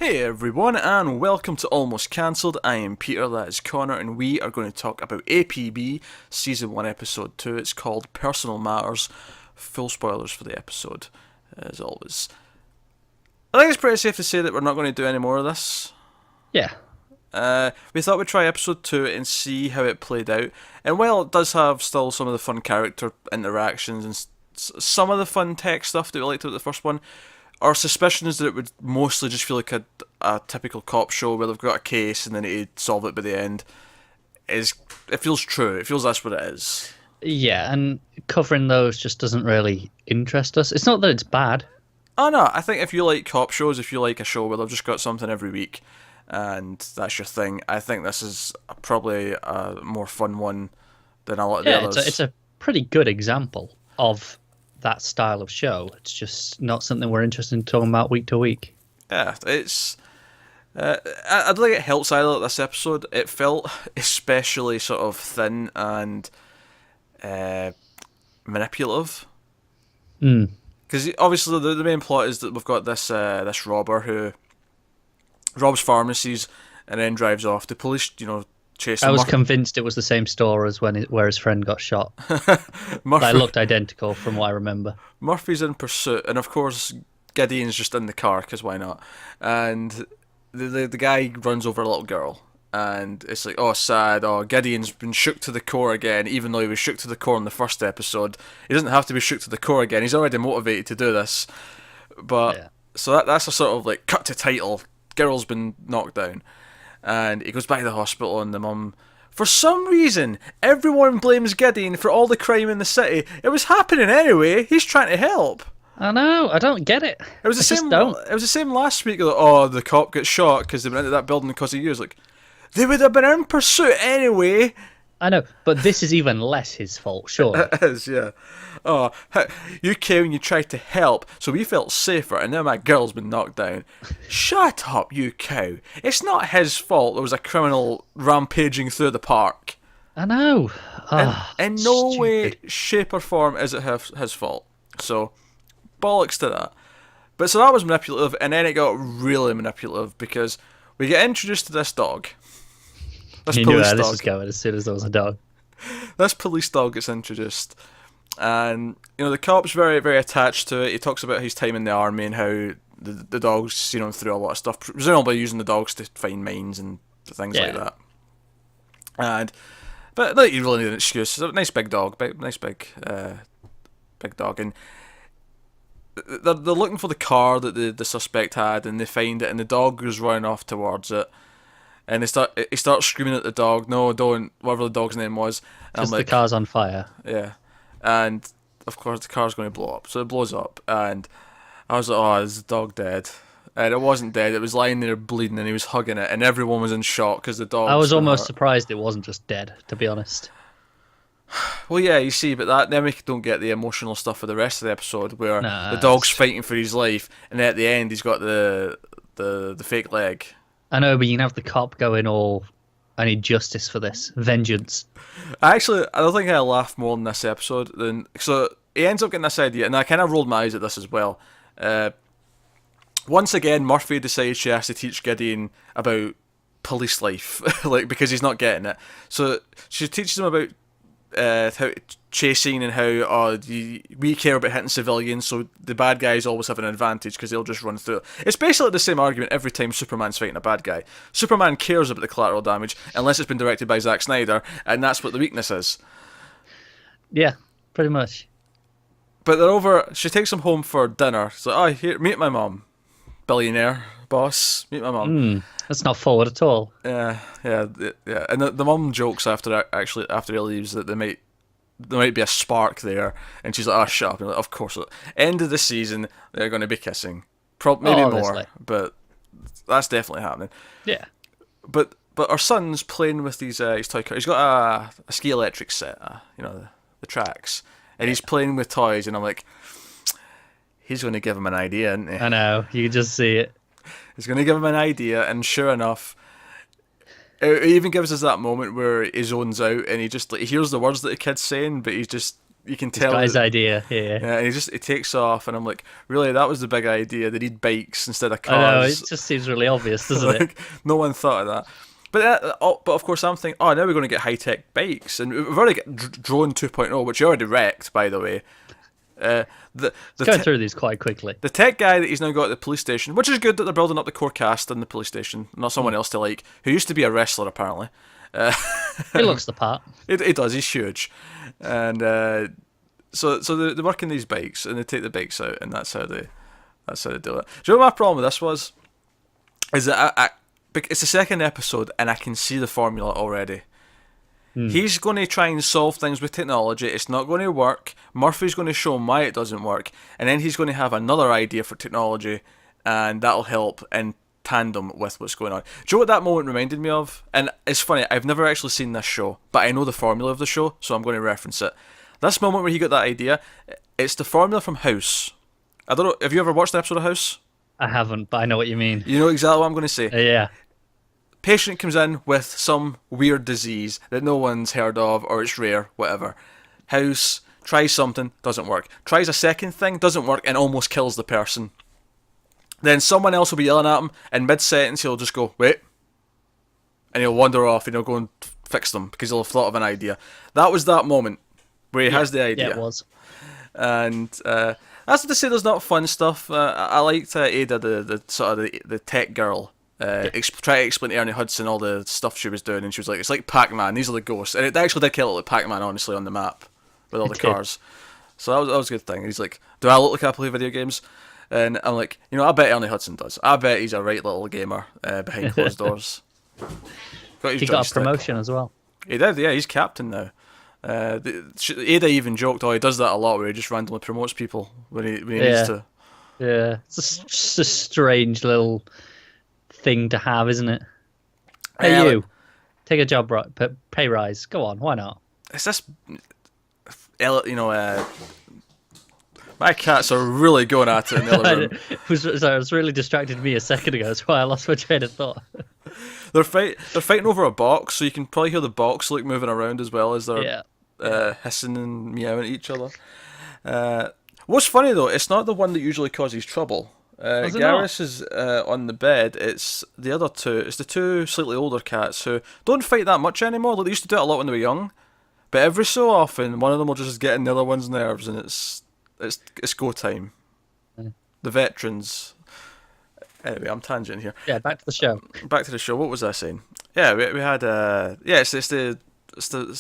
Hey everyone, and welcome to Almost Cancelled. I am Peter, that is Connor, and we are going to talk about A.P.B. Season 1, Episode 2. It's called Personal Matters. Full spoilers for the episode, as always. I think it's pretty safe to say that we're not going to do any more of this. Yeah. We thought we'd try Episode 2 and see how it played out. And while it does have still some of the fun character interactions and some of the fun tech stuff that we liked about the first one, our suspicion is that it would mostly just feel like a typical cop show where they've got a case and then they solve it by the end. It feels true. It feels that's what it is. Yeah, and covering those just doesn't really interest us. It's not that it's bad. Oh no, I think if you like cop shows, if you like a show where they've just got something every week and that's your thing, I think this is probably a more fun one than a lot of the others. It's a pretty good example of that style of show. It's just not something we're interested in talking about week to week. Yeah, it's... I don't think it helps either this episode. It felt especially sort of thin and manipulative. Because obviously the main plot is that we've got this robber who robs pharmacies and then drives off. The police, chase him. I was convinced it was the same store as where his friend got shot. Murphy, They looked identical from what I remember. Murphy's in pursuit, and of course Gideon's just in the car, because why not? And the guy runs over a little girl, and it's like, oh, sad, oh, Gideon's been shook to the core again, even though he was shook to the core in the first episode. He doesn't have to be shook to the core again, he's already motivated to do this. But, yeah. So that's a sort of like cut to title, girl's been knocked down. And he goes back to the hospital, and the mum, for some reason, everyone blames Gideon for all the crime in the city. It was happening anyway. He's trying to help. I know. I don't get it. It was the same. It was the same last week. Like, oh, the cop got shot because they went into that building because of you. It's like, they would have been in pursuit anyway. I know, but this is even less his fault, sure. It is, yeah. Oh, you came and you tried to help, so we felt safer, and now my girl's been knocked down. Shut up, you cow. It's not his fault there was a criminal rampaging through the park. I know. In no way, shape or form is it his fault. So, bollocks to that. But so that was manipulative, and then it got really manipulative because we get introduced to this dog. You knew how this was going as soon as there was a dog. This police dog gets introduced, and the cop's very, very attached to it. He talks about his time in the army and how the dog's seen him through a lot of stuff, presumably using the dogs to find mines and things like that. But like, you really need an excuse. It's a nice big dog, big dog, and they're looking for the car that the suspect had, and they find it, and the dog goes running off towards it. And he starts screaming at the dog, no, don't, whatever the dog's name was. Because the car's on fire. Yeah. And, of course, the car's going to blow up. So it blows up. And I was like, oh, is the dog dead? And it wasn't dead. It was lying there bleeding, and he was hugging it. And everyone was in shock because the dog... I was almost surprised it wasn't just dead, to be honest. Well, yeah, you see, but then we don't get the emotional stuff for the rest of the episode where the dog's fighting for his life, and then at the end he's got the fake leg. I know, but you can have the cop going all, I need justice for this. Vengeance. I don't think I laughed more in this episode than... So, he ends up getting this idea, and I kind of rolled my eyes at this as well. Once again, Murphy decides she has to teach Gideon about police life, because he's not getting it. So, she teaches him about how chasing and how we care about hitting civilians, so the bad guys always have an advantage because they'll just run through it. It's basically the same argument every time Superman's fighting a bad guy. Superman cares about the collateral damage unless it's been directed by Zack Snyder, and that's what the weakness is. Yeah, pretty much. But they're over. She takes him home for dinner. It's like, oh, here, meet my mom, billionaire boss. Meet my mom. That's not forward at all. Yeah. And the mum jokes after he leaves that there might be a spark there, and she's like, "Oh, shut up!" And like, of course, end of the season they're going to be kissing, maybe more, but that's definitely happening. Yeah. But our son's playing with his toy car. He's got a ski electric set, the tracks, and he's playing with toys, and I'm like, he's going to give him an idea, isn't he? I know. You can just see it. He's going to give him an idea, and sure enough, it even gives us that moment where he zones out and he just he hears the words that the kid's saying, but he's just you can He's tell. got his idea. Yeah. Yeah, and he takes off, and I'm like, really, that was the big idea. They need bikes instead of I know, it cars. just seems really obvious, doesn't it? Like, no one thought of that. But of course, I'm thinking, oh, now we're going to get high tech bikes, and we've already got Drone 2.0, which you already wrecked, by the way. The It's going through these quite quickly. the tech guy that he's now got at the police station, which is good that they're building up the core cast in the police station, not someone else to like, who used to be a wrestler apparently. He looks the part. It does. He's huge, and so they work in these bikes, and they take the bikes out, and that's how they do it. Do you know what my problem with this was? Is that it's the second episode, and I can see the formula already. He's going to try and solve things with technology. It's not going to work. Murphy's going to show him why it doesn't work, and then he's going to have another idea for technology, and that'll help in tandem with what's going on. Do you know what that moment reminded me of? And it's funny, I've never actually seen this show, but I know the formula of the show, so I'm going to reference it. This moment where he got that idea, it's the formula from House. I don't know, have you ever watched an episode of House? I haven't, but I know what you mean. You know exactly what I'm going to say. Yeah. Patient comes in with some weird disease that no one's heard of, or it's rare, whatever. House tries something, doesn't work. Tries a second thing, doesn't work, and almost kills the person. Then someone else will be yelling at him, and mid-sentence he'll just go, wait. And he'll wander off, and he'll go and fix them, because he'll have thought of an idea. That was that moment, where he has the idea. Yeah, it was. And that's not to say there's not fun stuff. I liked Ada, the sort of the tech girl. Try to explain to Ernie Hudson all the stuff she was doing, and she was like, it's like Pac-Man, these are the ghosts. And it actually did kind of look like Pac-Man, honestly, on the map, with all the cars. So that was a good thing. He's like, do I look like I play video games? And I'm like, I bet Ernie Hudson does. I bet he's a right little gamer behind closed doors. He got a promotion as well. He did, yeah, he's captain now. Ada even joked, he does that a lot, where he just randomly promotes people when he needs to. Yeah, it's just a strange little thing to have, isn't it? Hey, you, take a job, pay rise. Go on, why not? It's this, my cats are really going at it in the other room. It was really distracted me a second ago. That's why I lost my train of thought. They're fighting over a box, so you can probably hear the box like moving around as well as they're hissing and meowing at each other. What's funny though, it's not the one that usually causes trouble. Garrus is on the bed. It's the other two. It's the two slightly older cats who don't fight that much anymore. Like, they used to do it a lot when they were young, but every so often one of them will just get in the other one's nerves, and it's go time. The veterans. Anyway, I'm tangent here. Yeah, back to the show. Back to the show. What was I saying? Yeah, we had it's the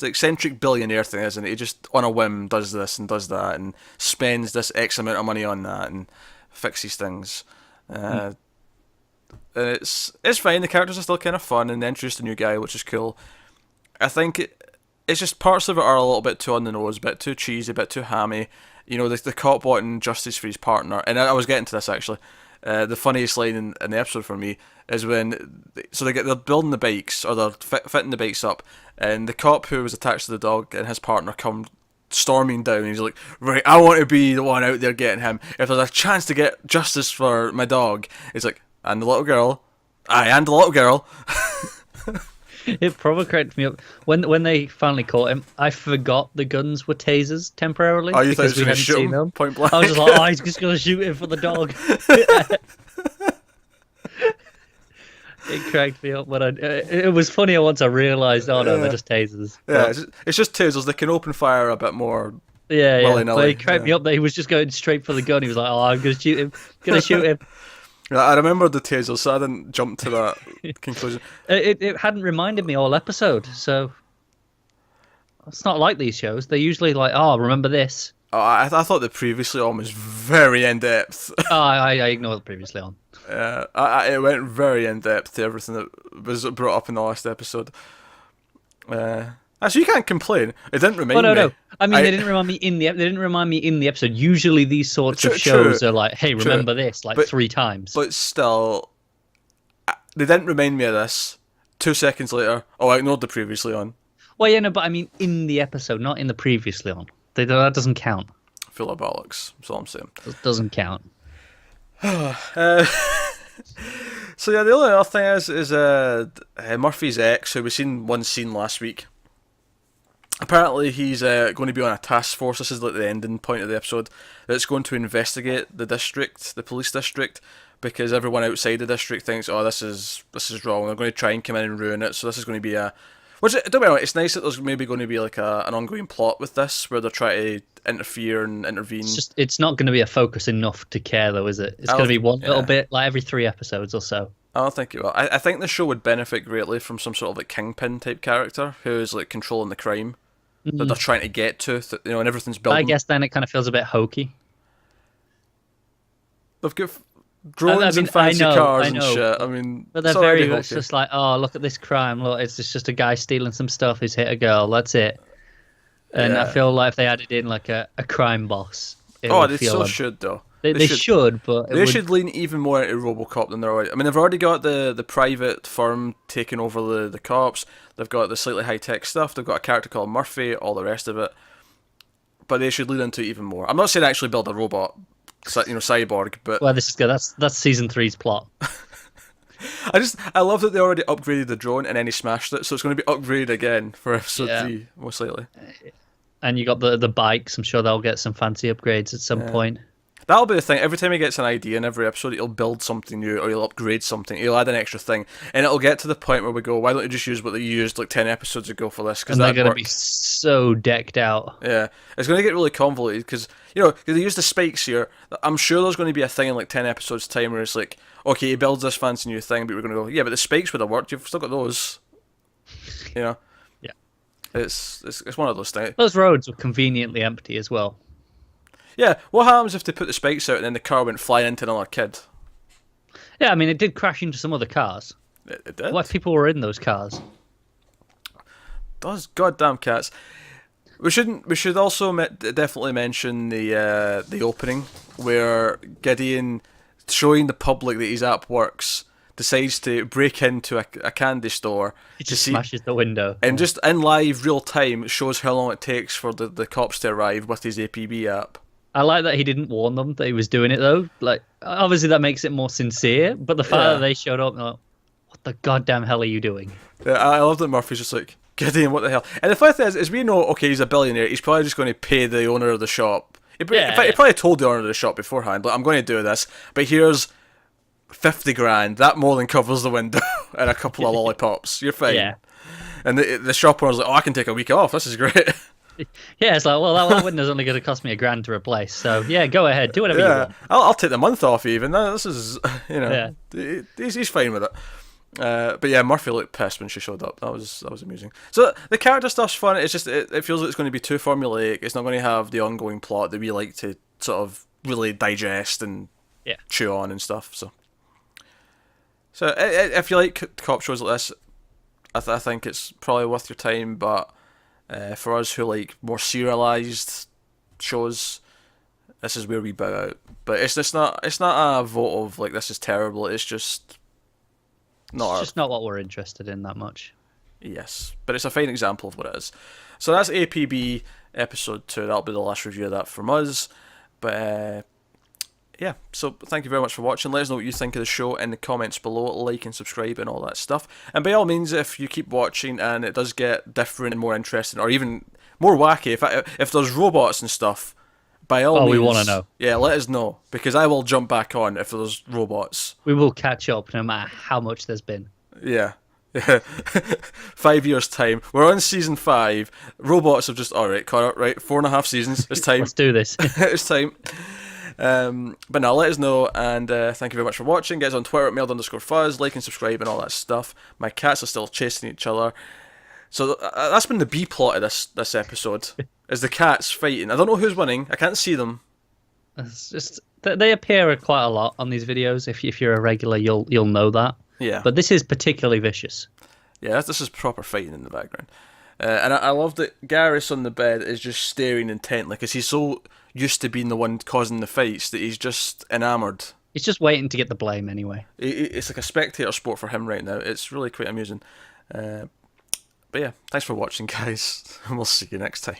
eccentric billionaire thing, isn't it? He just on a whim does this and does that and spends this X amount of money on that and fixes things. And it's fine. The characters are still kind of fun, and they introduced a new guy, which is cool. I think it's just parts of it are a little bit too on the nose, a bit too cheesy, a bit too hammy. The cop wanting justice for his partner, and I was getting to this actually. The funniest line in the episode for me is when they're building the bikes, or they're fitting the bikes up, and the cop who was attached to the dog and his partner come storming down, and he's like, right, I want to be the one out there getting him. If there's a chance to get justice for my dog, it's like, and the little girl, and the little girl. It probably cracked me up when they finally caught him. I forgot the guns were tasers temporarily. Oh, you thought he was going to shoot him point blank? I was just like, he's just going to shoot him for the dog. It cracked me up, but it was funnier once I realised, no, they're just tasers. Yeah, it's just tasers. They can open fire a bit more. Yeah. But it cracked me up that he was just going straight for the gun. He was like, I'm going to shoot him. Going to shoot him. Yeah, I remember the tasers, so I didn't jump to that conclusion. It hadn't reminded me all episode, so it's not like these shows. They're usually like, remember this. Oh, I thought the previously on was very in depth. I ignored the previously on. It went very in depth to everything that was brought up in the last episode. So you can't complain. It didn't remind me. No. I mean, they didn't remind me in the. They didn't remind me in the episode. Usually, these sorts of shows are like, "Hey, remember this?" Like 3 times. But still, they didn't remind me of this. 2 seconds later, I ignored the previously on. Well, yeah, no, but I mean, in the episode, not in the previously on. That doesn't count. Full of bollocks. That's all I'm saying. It doesn't count. So yeah, the only other thing is Murphy's ex, who we seen one scene last week. apparently he's going to be on a task force. This is like the ending point of the episode. That's going to investigate the police district, because everyone outside the district thinks, oh, this is wrong. They're going to try and come in and ruin it. So this is going to be which, don't get me wrong, it's nice that there's maybe going to be like an ongoing plot with this, where they're trying to interfere and intervene. It's not going to be a focus enough to care, though, is it? It's going to be one little bit, like every 3 episodes or so. I don't think it will. I think the show would benefit greatly from some sort of like kingpin type character who is like controlling the crime that they're trying to get to, and everything's built. I guess then it kind of feels a bit hokey. They've got drones and fancy cars and shit. I mean, but they're very much just like, oh, look at this crime. Look, it's just a guy stealing some stuff. He's hit a girl. That's it. And I feel like if they added in like a crime boss, they should though. They should, but they should lean even more into RoboCop than they're already. I mean, they've already got the private firm taking over the cops. They've got the slightly high tech stuff. They've got a character called Murphy. All the rest of it, but they should lean into it even more. I'm not saying actually build a robot, cyborg, but this is good. That's season 3's plot. I love that they already upgraded the drone and then he smashed it, so it's going to be upgraded again for episode 3, most likely. And you got the bikes. I'm sure they'll get some fancy upgrades at some point. That'll be the thing. Every time he gets an idea in every episode, he'll build something new, or he'll upgrade something. He'll add an extra thing, and it'll get to the point where we go, "Why don't you just use what they used like 10 episodes ago for this?" Because they're going to be so decked out. Yeah, it's going to get really convoluted because they use the spikes here. I'm sure there's going to be a thing in like 10 episodes time where it's like, okay, he builds this fancy new thing, but we're going to go, yeah, but the spikes would have worked. You've still got those. Yeah. It's one of those things. Those roads were conveniently empty as well. Yeah, what happens if they put the spikes out and then the car went flying into another kid? Yeah, I mean, it did crash into some other cars. It did? What people were in those cars? Those goddamn cats. We should also definitely mention the opening where Gideon, showing the public that his app works, decides to break into a candy store. He just smashes the window. And just in live real time shows how long it takes for the cops to arrive with his APB app. I like that he didn't warn them that he was doing it, though. Like, obviously that makes it more sincere, but the fact that they showed up and like, what the goddamn hell are you doing? Yeah, I love that Murphy's just like, Gideon, what the hell? And the funny thing is we know, okay, he's a billionaire, he's probably just going to pay the owner of the shop. He probably told the owner of the shop beforehand, like, I'm going to do this, but here's 50 grand. That more than covers the window and a couple of lollipops. You're fine. Yeah. And the shop owner's like, oh, I can take a week off. This is great. Yeah, it's like, well, that window's only going to cost me $1,000 to replace. So yeah, go ahead, do whatever you want. I'll take the month off even. This is, he's fine with it. But yeah, Murphy looked pissed when she showed up. That was amusing. So the character stuff's fun. It's just it feels like it's going to be too formulaic. It's not going to have the ongoing plot that we like to sort of really digest and chew on and stuff. So if you like cop shows like this, I think it's probably worth your time. But for us who like more serialized shows, this is where we bow out. But it's not a vote of like this is terrible. It's just not what we're interested in that much. Yes, but it's a fine example of what it is. So that's APB episode 2. That'll be the last review of that from us. But yeah, so thank you very much for watching. Let us know what you think of the show in the comments below. Like and subscribe and all that stuff. And by all means, if you keep watching and it does get different and more interesting, or even more wacky, if there's robots and stuff, by all means, we want to know. Yeah, let us know, because I will jump back on if there's robots. We will catch up no matter how much there's been. Yeah. 5 years time. We're on season 5. Robots have just alright, Connor, right? 4.5 seasons. It's time. Let's do this. It's time. But now let us know, and thank you very much for watching. Get us on Twitter at mailed_fuzz, like and subscribe and all that stuff. My cats are still chasing each other. So that's been the B plot of this episode. Is the cats fighting. I don't know who's winning. I can't see them. It's just they appear quite a lot on these videos. If you're a regular, you'll know that. Yeah. But this is particularly vicious. Yeah, this is proper fighting in the background. And I love that Garrus on the bed is just staring intently, because he's so used to being the one causing the fights that he's just enamoured. He's just waiting to get the blame anyway. It's like a spectator sport for him right now. It's really quite amusing. But yeah, thanks for watching, guys, and we'll see you next time.